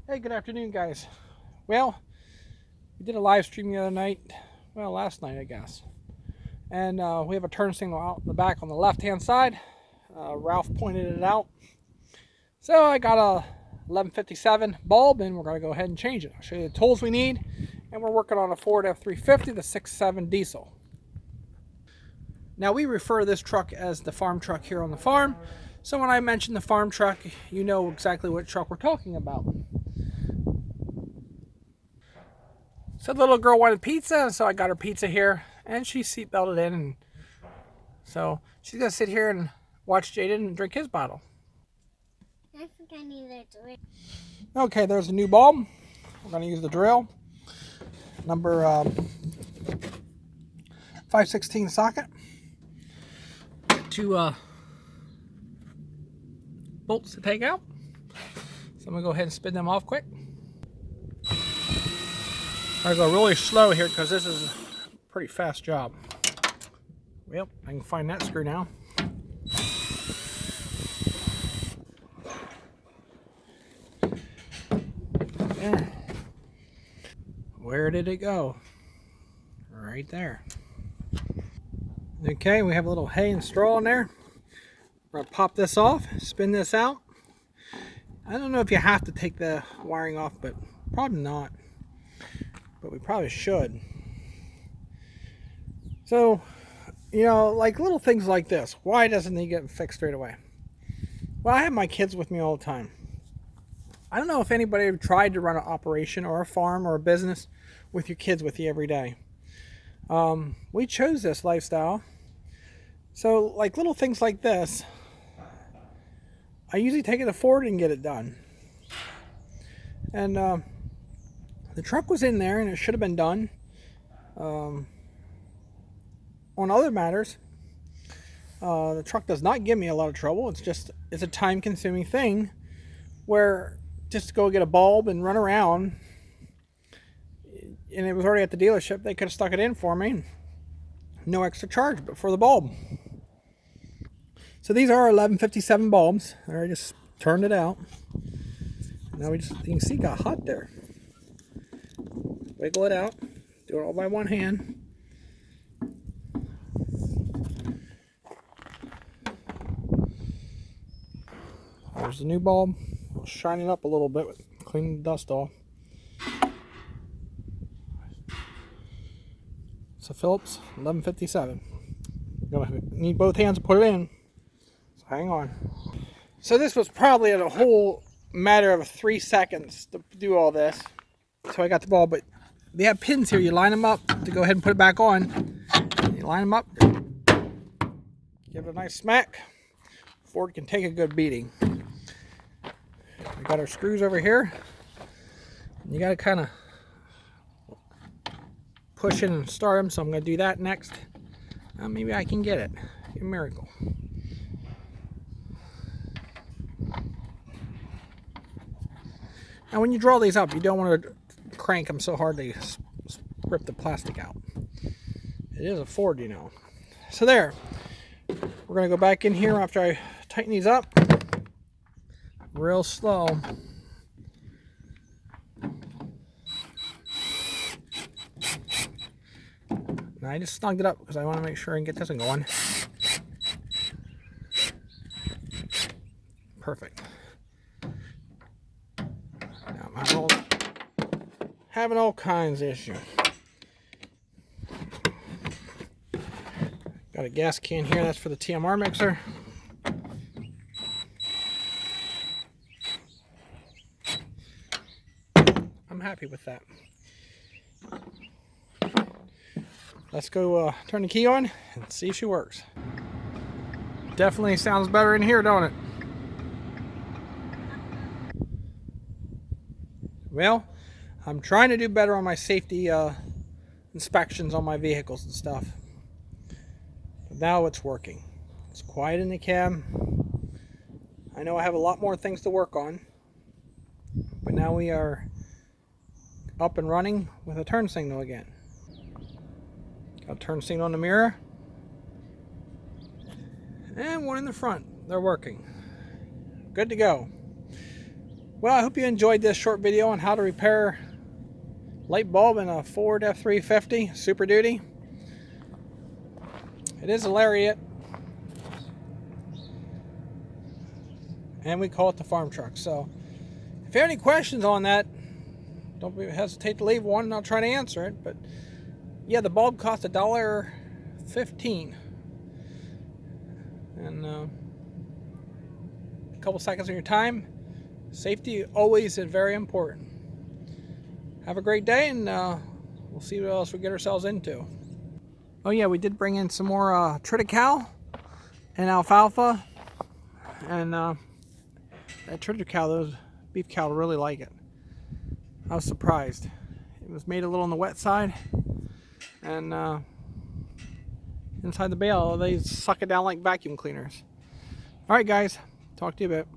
Hey, good afternoon, guys. Well, we did a live stream the other night. Well, last night, I guess. And we have a turn signal out in the back on the left-hand side. Ralph pointed it out. So I got a 1157 bulb, and we're going to go ahead and change it. I'll show you the tools we need. And we're working on a Ford F350, the 6.7 diesel. Now, we refer to this truck as the farm truck here on the farm. So when I mention the farm truck, you know exactly what truck we're talking about. So the little girl wanted pizza, so I got her pizza here, and she seatbelted in, and so she's gonna sit here and watch Jaden and drink his bottle. I think I need a drill. Okay, there's a new bulb. We're gonna use the drill, number 516 socket. Two bolts to take out. So I'm gonna go ahead and spin them off quick. I'm gonna go really slow here because this is a pretty fast job. Yep, I can find that screw now. There. Where did it go? Right there. Okay, we have a little hay and straw in there. We're gonna pop this off, spin this out. I don't know if you have to take the wiring off, but probably not. But we probably should. So, you know, like little things like this. Why doesn't he get fixed straight away? Well, I have my kids with me all the time. I don't know if anybody ever tried to run an operation or a farm or a business with your kids with you every day. We chose this lifestyle. So, like little things like this, I usually take it to Ford and get it done. And the truck was in there and it should have been done. On other matters, the truck does not give me a lot of trouble. It's a time-consuming thing where just to go get a bulb and run around, and it was already at the dealership. They could have stuck it in for me, no extra charge, but for the bulb. So these are 1157 bulbs. I just turned it out. Now you can see it got hot there. Wiggle it out. Do it all by one hand. There's the new bulb. I'll shine it up a little bit, clean the dust off. It's a Phillips 1157. You're gonna need both hands to put it in. So hang on. So this was probably a whole matter of 3 seconds to do all this. So I got the bulb, but they have pins here. You line them up to go ahead and put it back on. You line them up, give it a nice smack. Ford can take a good beating. We got our screws over here. You got to kind of push in and start them, so I'm going to do that next. Maybe I can get it. A miracle. Now when you draw these up, you don't want to crank them so hard they rip the plastic out. It is a Ford, you know. So there. We're going to go back in here after I tighten these up. Real slow. Now I just snugged it up because I want to make sure I can get this one going. Perfect. Now I'm having all kinds of issues. Got a gas can here, that's for the TMR mixer. I'm happy with that. Let's go turn the key on and see if she works. Definitely sounds better in here, don't it? Well, I'm trying to do better on my safety inspections on my vehicles and stuff. But now it's working. It's quiet in the cab. I know I have a lot more things to work on. But now we are up and running with a turn signal again. Got a turn signal on the mirror. And one in the front. They're working. Good to go. Well, I hope you enjoyed this short video on how to repair light bulb in a Ford F350 Super Duty. It is a Lariat, and we call it the farm truck. So if you have any questions on that, don't hesitate to leave one and I'll try to answer it. But yeah, the bulb cost $1.15, and a couple seconds of your time. Safety always is very important. Have a great day, and we'll see what else we get ourselves into. Oh yeah, we did bring in some more triticale and alfalfa, and that triticale, those beef cattle really like it. I was surprised. It was made a little on the wet side, and inside the bale they suck it down like vacuum cleaners. All right guys, talk to you a bit.